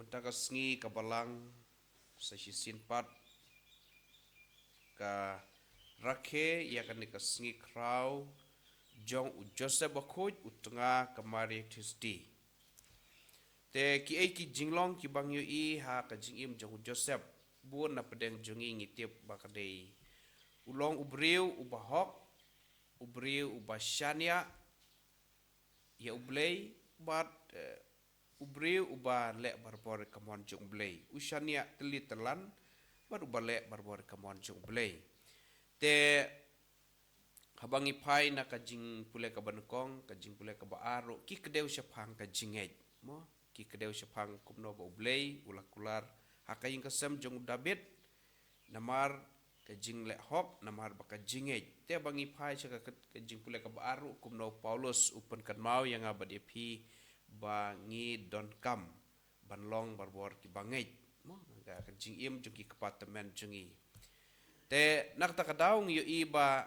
benta ka sngi ka balang sa sisin pat ka rakhe ya kan ka sngi kraw jong u Joseph bakhoj u tanga kamari Tuesday te ki ai ki jinglong ki bang yu i ha ka jingim jong u Joseph buon na pedeng jongi ngitip bakadei ulong ubriu ubahok ubriu ubashania ya ublei bat ubriu uba le barbor kamon jong blei ushania teli telan bat uba le barbor kamon jong blei te habangi pai na kajing pule ka bankong kajing pule ka baaro ki kedeu syapang kajingej mo ki kedeu syapang kumno ba ublei ulakular hakayin kasem jong David namar kajing le hok namar ba kajingej te bangi pai sa kajing pule ka baaro kumno Paulus upen kan mau yang abadi pi bangi don kam banlong barbor ki bangej mo ga kajing im jong ki departemen jongi te nakta kadaung yo iba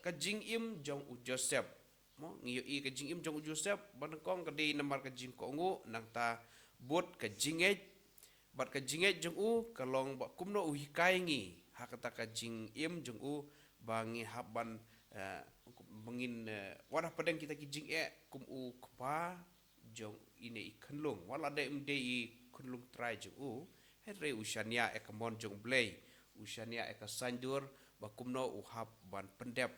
kajing im jong u Joseph mo ngiyo i kajing im jong u Joseph banakong kadi namar kajing ko ngu nang ta bot kajingej bat kajingej jong u kalong ba kumno u hikai ngi hakata kajing im jong u bangi haban bangin wadah padang kita kijing kum u kpa jong ine i khenlung wala de mde i khenlung trai jong u hre ushania kamon jong blei ushania sandur bakumno uhab ban pendep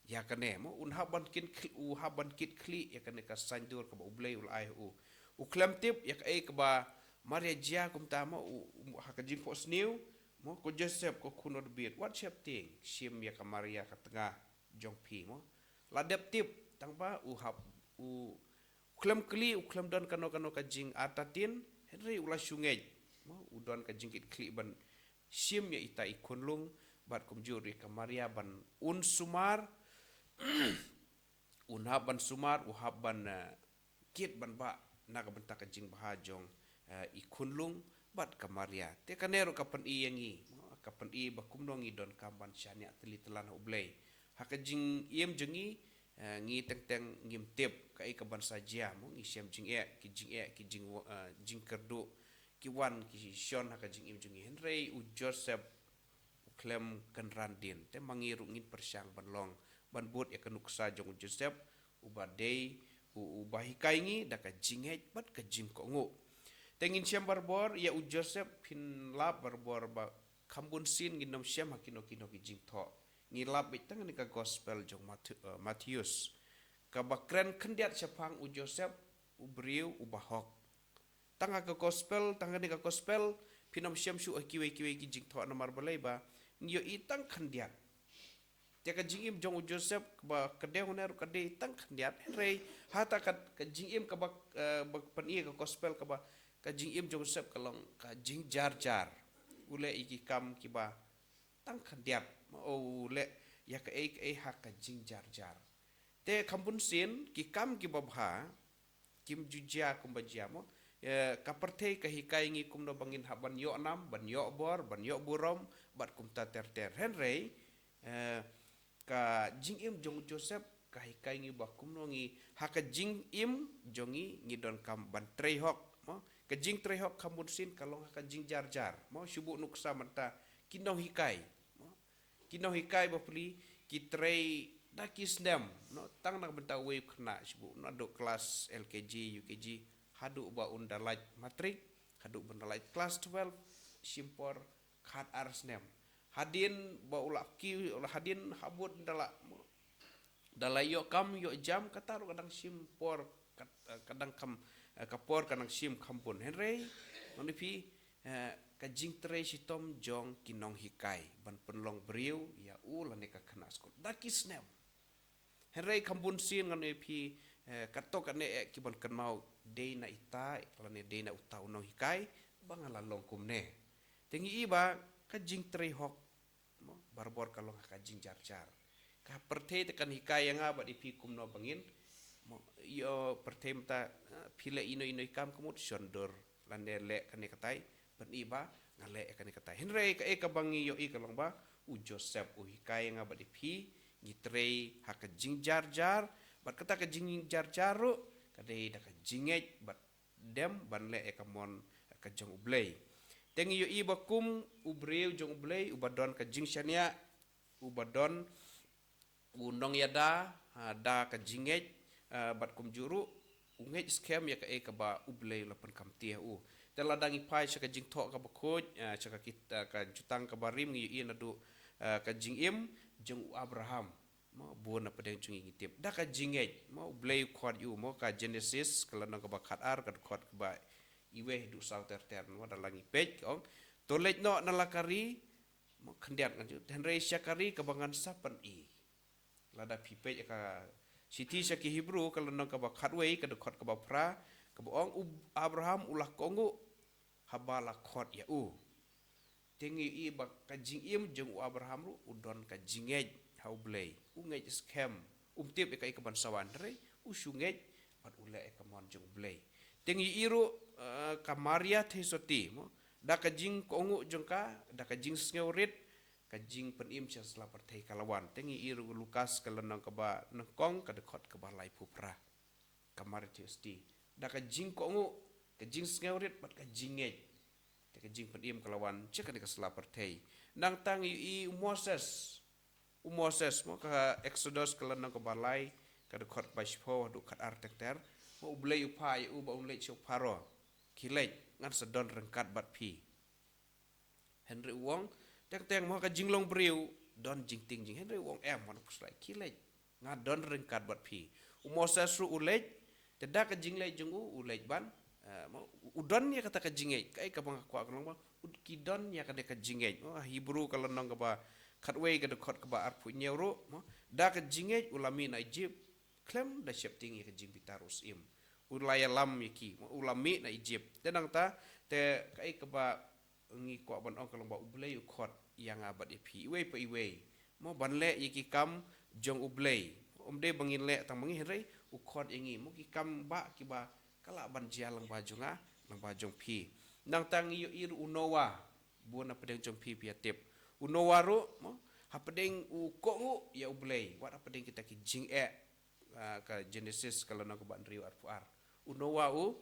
ya kane mo unha ban kin u haban kit kli ya kane ka sandur ka ublei ulai u klam tip ya ka ba maria jia kum ta mo ha ka jing pos new mo ko Joseph ko kuno bit what shap ting sim ya ka maria ka tengah jong pi mo ladep tip tang ba u hab u klam kli u klam don kano kano ka jing atatin henry ula sungai mo u don ka jing kit kli ban sim ya ita ikunlung bat kumjuri ka maria ban un sumar unhaban sumar uhaban kit ban ba naga benta ka jing bahajong ikunlung bat kamaria te kanero kapan i yangi kapan i bakumnong i don kamban syania teli telan ublei haka jing iem jengi ngi teng teng ngim tip ka i kaban sajia mo ngi syam jing ki jing kerdu ki wan ki shon haka jing im jengi henrei u Joseph klem kenrandin te mangiru ngin persyang banlong ban bot ya kanuksa jong Joseph ubadei ubahikai ngi daka jingej bat ka jing ko ngo tengin syam barbor ya u Joseph pin lab barbor ba kambun sin ginom syam hakino kino ki jing tho ngi lab bitang ni ka gospel jong Matius ka bakren kendiat syapang u Joseph ubriu ubahok tanga ka gospel tanga ni ka gospel pinom syam syu kiwe ki jing tho namar balai ba ngio itang kendiat Jaka jingim jong Joseph ba kade honer kade itang kendiat rei hata ka jingim ka ba peni ka gospel ka ba ka jingim jong Joseph kalong ka jing jar jar ule iki kam ki ba tang kendiat o ule ya ka hak ka jing jar jar te kampun sin ki kam ki ba bha kim jujia kum bajia mo ka perthei ka hikai ngi kum no bangin haban yo nam ban yo bor ban yo burom bat kum ta ter ter henrei ka jing im jong Joseph ka hikai ngi bakum no ngi haka jing im jongi ngi don kam ban trei hok mo ka jing trei hok kamun sin kalong haka jing jar jar mo syubu nuksa manta kinong hikai mo kinong hikai bapli ki trei da kisdem no tang nak benta we kena syubu no do kelas LKG UKG hadu ba undalait matrik hadu bundalait kelas 12 simpor khat arsnem hadin ba ulaki hadin habut dala yo kam yo jam kataru kadang simpor kadang kam kapor kadang sim kampun henrei oni pi ka jing tre sitom jong kinong hikai ban penlong briu ya ulane ka kena skol dakisnem henrei kampun sin ngane pi katok ane ki ban kenmau deina ita lane deina uta unong hikai bangala longkum ne tengi iba ka jing tre hok barbor kalong ka jing jar jar ka perthe tekan hikai yang aba di pikum no bangin yo perthe mta pile ino ikam kumut sondor lande le kane katai ben iba ngale kane katai henrei ka bangi yo kalong ba u Joseph u hikai yang aba di pi ngitrei hak jing jar jar bat kata ka jing jar jaru kadai da ka jinget bat dem ban le kamon ka jong ublay tengi yo iba kum ubreu jong ublay ubadon ka jing shania ubadon unong yada da ka jinget bat kum juru ungej scam ya ka e ka ba ublay lapan kam tia u teladang ipai sa ka jing thok ka bakoj sa ka kita ka jutang ka barim ngi ina du ka jing im jong Abraham mo buona pedeng chung ngitip da ka jinget mo ublay khot yu mo ka Genesis kala nang ka ba khat ar ka khot ka ba iwe du sau ter ter no da langi pej ong tolej no na lakari mo khandiat kan ju henry syakari ka bangan sapan i lada pipej ka siti sa ki Hebrew kalau nang ka ba khatway ka khot ka ba pra ka ba ong Abraham ulah kongu habala khot ya u tengi i ba ka jing im jong Abraham ru udon ka jinget hau blay ungej scam tip ka ban sawan re usungej pat ule ka mon jong blay tengi iru ka Maria thesoti mo da ka jing kongu jong ka da ka jing sngorit ka jing penim sia selapar thei kalawan tengi iru Lukas kalanang ka ba nangkong ka dekot ka ba lai pupra ka Maria thesoti da ka jing kongu ka jing sngorit pat ka jinget ka jing penim kalawan cek ka selapar thei nang tang i Moses mo ka Exodus kalanang ka balai ka dekot ba spo du kat artek ter mo ublay upai u ba unlay chok paro kilej ngan sedon rengkat bat pi Henry Wong teng mo ka jinglong briu don jingting jing Henry Wong mon puslai kilej ngan don rengkat bat pi Moses ru ulej teda ka jinglej jungu ulej ban mo udon ya kata ka jingej kai ka bang kwa kalong ba kidon ya ka de ka jingej mo Hebrew kalanang ka ba khatway ka dekot ka ba arpu nyero mo da ka jingej ulami na Egypt klem da shepting ya ka jing bitarus im ulaya lam yaki ulami na Egypt tenang ta te kai ka ba ngi ko ban ong kalong ba ublay ukhot yang abad epi iwe pa iwe mo banle yaki kam jong ublay omde bangin le tang mangi rei ukhot yangi mo ki kam ba ki ba kala ban jalang bajunga lang bajong pi nang tang yu iru unowa buana pedeng jong pi piatip unowa ru mo hapedeng u kongu ya ublay wat hapedeng kita ki jing ka Genesis kalau nak ban riu arpuar unowa u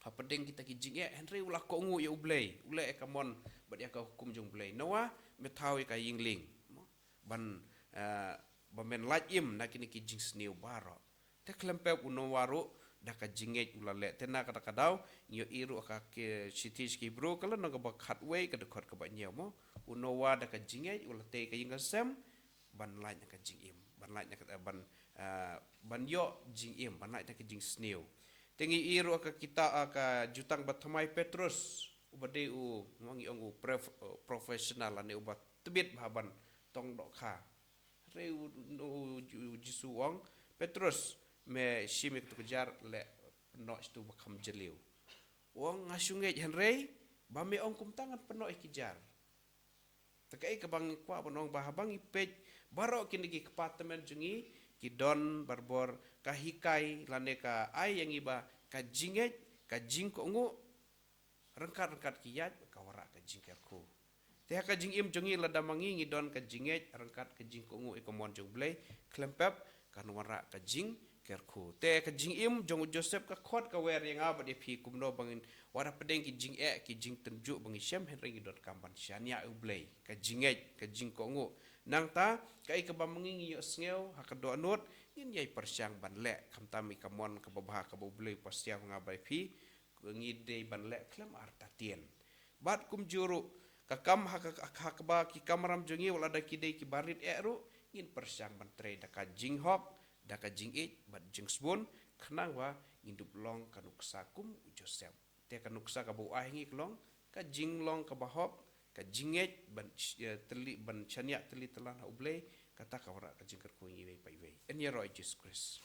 hapedeng kita ki jing henry ulah kongu ya ublay ule ka mon bat ya ka hukum jong ublay noa metawi ka yingling ban bamen lajim nakini ki jing sneu baro te klempep unowa ru da ka jinget ulale tena kata kadau yo iru ka ke sitis ki bro kalau nak ba khatway ka dekot ka ba nyemo unowa da ka jinget ulate ka yinga sem ban laj ka jingim ban laj ka ban yo jingim ban laj ka jing sneu tengi iru ka kita ka jutang batamai Petrus ubade u ngongi ong profesional ane ubat tebit baban tong dok kha reu jisu wong Petrus me shimik tu kejar le no stu bakam jeliu wong ngasunge henrei ba me ong kum tangan peno ikijar takai ke bang kwa bonong bahabang ipej baro kini ki departemen jungi ki don barbor kahikai lane ka ai yang iba ka jinget ka jing ko ngu rengkat kiyat ka wara ka jingkerku teh ka jing im jungi lada mangi ngi don ka jinget rengkat ka jing ko ngu ikomon jong blay klempep kan wara ka jing kerku te ka jing im jong Joseph ka khot ka wer yang aba de phi kumno bangin wara pedeng ki jing tenju bangi shem henry dot kampan syania ublay ka jinget ka jing ko ngu nang ta kai ka bamangi yo sngew ha ka do anut yin yai persyang ban le kam tami kamon ka babha ka ublay pasyang ngabai phi ngi de ban le klem arta tien bat kum juru ka kam ha ka ba ki kamram jongi wala da ki de ki barit ru yin persyang ban tre da ka jing hok da ka jing bat jing sbon khnang wa indup long kanuksa kum Joseph te kanuksa ka bu ahingi klong ka jing long ka bahop ka jinget ban teli ban chania teli telan ublay kata ka wara ka jingker ku ngi pai pai en ya roi Jesus Christ